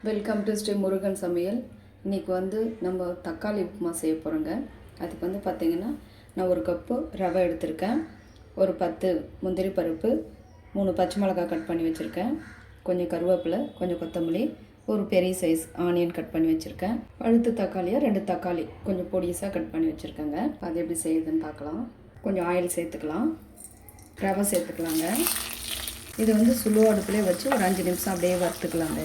Welcome to Sri Murugan சமையல். இன்றைக்கி நம்ம தக்காளி உப்புமா செய்ய போகிறோங்க. அதுக்கு பார்த்திங்கன்னா நான் ஒரு கப்பு ரவை எடுத்திருக்கேன், ஒரு 10 முந்திரி பருப்பு, 3 பச்சை மிளகாய் கட் பண்ணி வச்சுருக்கேன், கொஞ்சம் கருவேப்பிலை, கொஞ்சம் கொத்தமல்லி, ஒரு பெரிய சைஸ் ஆனியன் கட் பண்ணி வச்சுருக்கேன், பழுத்து தக்காளியாக 2 தக்காளி கொஞ்சம் பொடிசாக கட் பண்ணி வச்சுருக்கேங்க. அது எப்படி செய்யுதுன்னு பார்க்கலாம். கொஞ்சம் ஆயில் சேர்த்துக்கலாம், ரவை சேர்த்துக்கலாங்க. இது சுலோ அடுப்புலேயே வச்சு ஒரு 5 நிமிஷம் அப்படியே வறுத்துக்கலாங்க.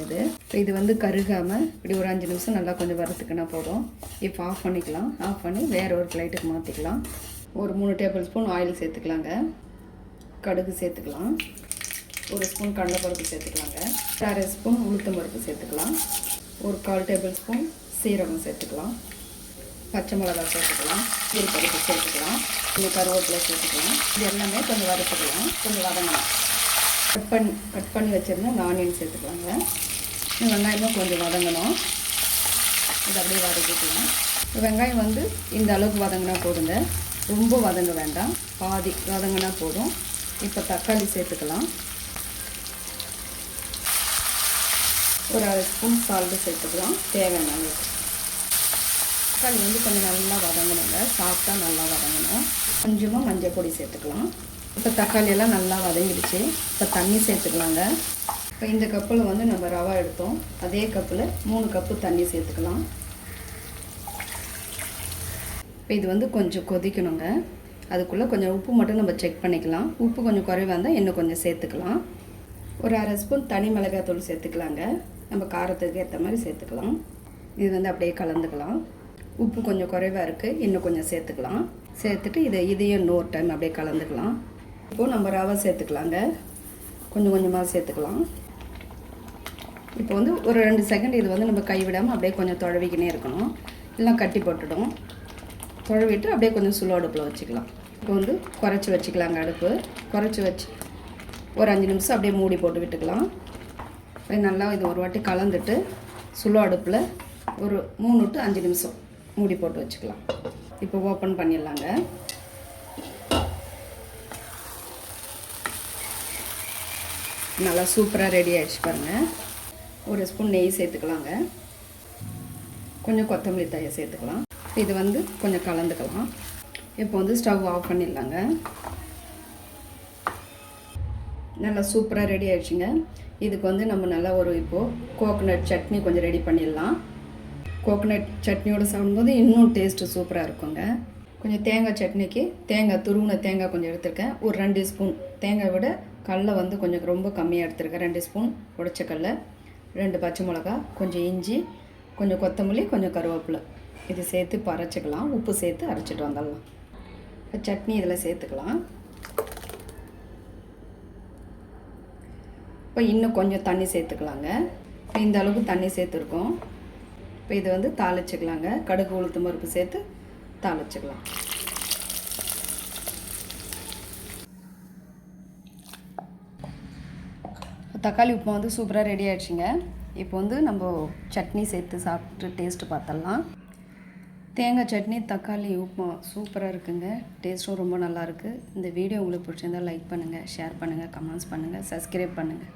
இது கருகாமல் இப்படி ஒரு 5 நிமிஷம் நல்லா கொஞ்சம் வறுத்துக்கினா போதும். இப்போ ஆஃப் பண்ணிக்கலாம். ஆஃப் பண்ணி வேறு ஒரு பிளேட்டுக்கு மாற்றிக்கலாம். ஒரு 3 டேபிள் ஸ்பூன் ஆயில் சேர்த்துக்கலாங்க. கடுகு சேர்த்துக்கலாம், ஒரு ஸ்பூன் கடலைப்பருப்பு சேர்த்துக்கலாங்க, 1/2 ஸ்பூன் உளுத்தம் பருப்பு சேர்த்துக்கலாம், ஒரு 1/4 டேபிள் ஸ்பூன் சீரகம் சேர்த்துக்கலாம், பச்சை மிளகாய் சேர்த்துக்கலாம், பருப்பு சேர்த்துக்கலாம், கொஞ்சம் கருவேப்பிலை சேர்த்துக்கலாம். இது எல்லாமே கொஞ்சம் வறுத்துக்கலாம், கொஞ்சம் வதங்கலாம். கட் பண்ணி வச்சுருந்தேன் ஆனியன் சேர்த்துக்கலாங்க. வெங்காயமும் கொஞ்சம் வதங்கணும். இது அப்படியே வதக்கிக்கலாம். வெங்காயம் இந்த அளவுக்கு வதங்கினா போதுங்க, ரொம்ப வதங்க வேண்டாம், பாதி வதங்கினா போதும். இப்போ தக்காளி சேர்த்துக்கலாம், ஒரு 1/2 ஸ்பூன் சால்ட்டு சேர்த்துக்கலாம், தேவையான அளவுக்கு. தக்காளி கொஞ்சம் நல்லா வதங்கணுங்க, சாப்பிட்டா நல்லா வதங்கணும். கொஞ்சமாக மஞ்சள் பொடி சேர்த்துக்கலாம். இப்போ தக்காளியெல்லாம் நல்லா வதங்கிடுச்சு. இப்போ தண்ணி சேர்த்துக்கலாங்க. இப்போ இந்த கப்பில் நம்ம ரவை எடுத்தோம், அதே கப்பில் 3 கப்பு தண்ணி சேர்த்துக்கலாம். இப்போ இது கொஞ்சம் கொதிக்கணுங்க. அதுக்குள்ளே கொஞ்சம் உப்பு மட்டும் நம்ம செக் பண்ணிக்கலாம். உப்பு கொஞ்சம் குறைவாக இருந்தால் இன்னும் கொஞ்சம் சேர்த்துக்கலாம். ஒரு 1/2 ஸ்பூன் தனி மிளகாய் தூள் சேர்த்துக்கலாங்க. நம்ம காரத்துக்கு ஏற்ற மாதிரி சேர்த்துக்கலாம். இது அப்படியே கலந்துக்கலாம். உப்பு கொஞ்சம் குறைவாக இருக்குது, இன்னும் கொஞ்சம் சேர்த்துக்கலாம். சேர்த்துட்டு இதையும் இன்னொரு டைம் அப்படியே கலந்துக்கலாம். இப்போது நம்ம ரவை சேர்த்துக்கலாங்க. கொஞ்சம் கொஞ்சமாக சேர்த்துக்கலாம். இப்போ ஒரு 2 செகண்ட் இது நம்ம கைவிடாமல் அப்படியே கொஞ்சம் துழவிக்கினே இருக்கணும், இல்லைனா கட்டி போட்டுடும். துழவிட்டு அப்படியே கொஞ்சம் சுலோ அடுப்பில் வச்சுக்கலாம். இப்போ குறைச்சி வச்சுக்கலாங்க. அடுப்பு குறைச்சி வச்சு ஒரு 5 நிமிஷம் அப்படியே மூடி போட்டு விட்டுக்கலாம். நல்லா இது ஒரு வாட்டி கலந்துட்டு சுலோ அடுப்பில் ஒரு 3 to 5 நிமிஷம் மூடி போட்டு வச்சுக்கலாம். இப்போ ஓப்பன் பண்ணிடலாங்க. நல்லா சூப்பராக ரெடி ஆகிடுச்சு பாருங்கள். ஒரு ஸ்பூன் நெய் சேர்த்துக்கலாங்க, கொஞ்சம் கொத்தமல்லி தழை சேர்த்துக்கலாம். இது கொஞ்சம் கலந்துக்கலாம். இப்போ ஸ்டவ் ஆஃப் பண்ணிடலாங்க. நல்லா சூப்பராக ரெடி ஆகிடுச்சுங்க. இதுக்கு நம்ம நல்லா இப்போது கோகோனட் சட்னி கொஞ்சம் ரெடி பண்ணிடலாம். கோகோனட் சட்னியோடு சாப்பிடும்போது இன்னும் டேஸ்ட்டு சூப்பராக இருக்குங்க. கொஞ்சம் தேங்காய் சட்னிக்கு துருவின தேங்காய் கொஞ்சம் எடுத்துருக்கேன். ஒரு 2 ஸ்பூன் தேங்காய் விட கடலை கொஞ்சம் ரொம்ப கம்மியாக எடுத்துருக்கேன். 2 ஸ்பூன் உடைச்ச கடலை, 2 பச்சை மிளகா, கொஞ்சம் இஞ்சி, கொஞ்சம் கொத்தமல்லி, கொஞ்சம் கருவேப்பிலை, இது சேர்த்து இப்போ அரைச்சிக்கலாம். உப்பு சேர்த்து அரைச்சிட்டு வந்துடலாம். இப்போ சட்னி இதில் சேர்த்துக்கலாம். இப்போ இன்னும் கொஞ்சம் தண்ணி சேர்த்துக்கலாங்க. இப்போ இந்த அளவுக்கு தண்ணி சேர்த்துருக்கோம். இப்போ இது தாளிச்சிக்கலாங்க. கடுகு உளுத்தம் பருப்பு சேர்த்து தாளிச்சிக்கலாம். தக்காளி உப்புமா சூப்பராக ரெடி ஆகிடுச்சிங்க. இப்போ நம்ம சட்னி சேர்த்து சாப்பிட்டு டேஸ்ட்டு பார்த்துடலாம். தேங்காய் சட்னி தக்காளி உப்புமா சூப்பராக இருக்குங்க. டேஸ்ட்டும் ரொம்ப நல்லாயிருக்கு. இந்த வீடியோ உங்களுக்கு பிடிச்சிருந்தால் லைக் பண்ணுங்கள், ஷேர் பண்ணுங்கள், கமெண்ட்ஸ் பண்ணுங்கள், சப்ஸ்கிரைப் பண்ணுங்கள்.